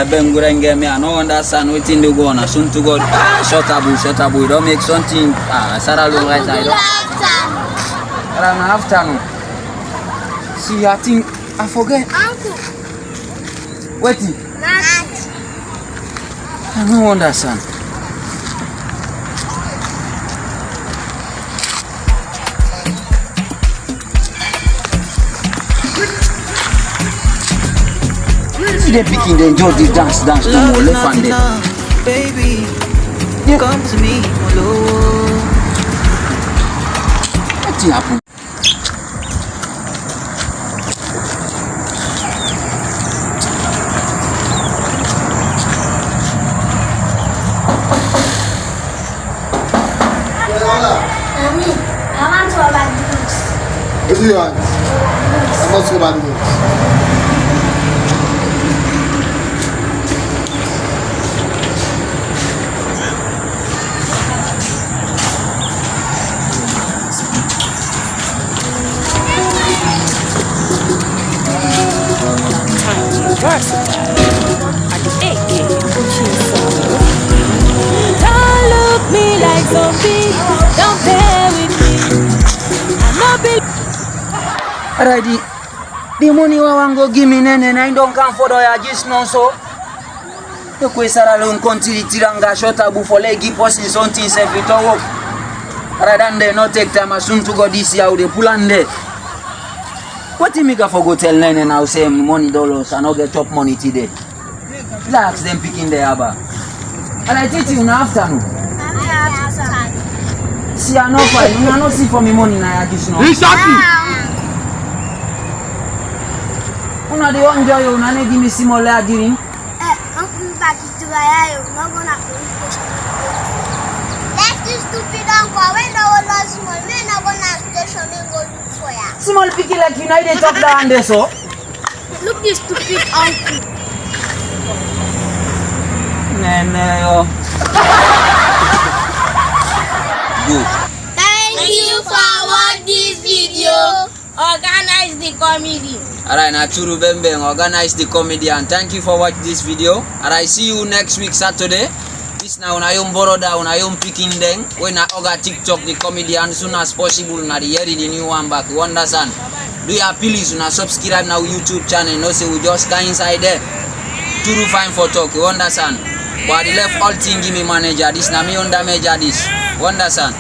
Bengurenge me, I don't understand what in the go on. Soon to go, shut up, don't make something. Sarah look right side. Around afternoon. See, I think, I forget. Uncle. Wait. I don't understand. See them picking, they enjoy this dance to more left and baby, yeah. Come to me, What happened? Mommy, I want to buy books. What do you want? I must go back to books. Don't look me like zombie. Don't play with me. I'm not big. Alright, the money I want go give me and I don't come for the just no so. The question alone continue tiranga short abu for leg posting something safe it work. Rather than they not take time as soon to go this year they pull on there. What you make for go tell Nene now say money dollars and not get top money today? Relax them picking the abba. And I teach you in the afternoon. See I know fine, you not see for me money na additional. Una the one joy una ne give me small adirin. Uncle back to I not gonna police station. That's the stupid uncle. When no one knows small, when no one has station, we go look for ya. Small picky like you know they talk down there so. Look this stupid uncle. Nene yo. Good. Thank you for watching this video. Organize the comedy. Alright, na Churu Bembeng organize the comedy and thank you for watching this video. Alright, see you next week Saturday. This now una yom boroda una yom picking them when I oga TikTok the comedian soon as possible na the year the new one back. You understand? Do you please una subscribe now YouTube channel. No say we just go inside there. Churu fine for talk. You understand? But the left all thing give me manager. This na me under major this. You understand?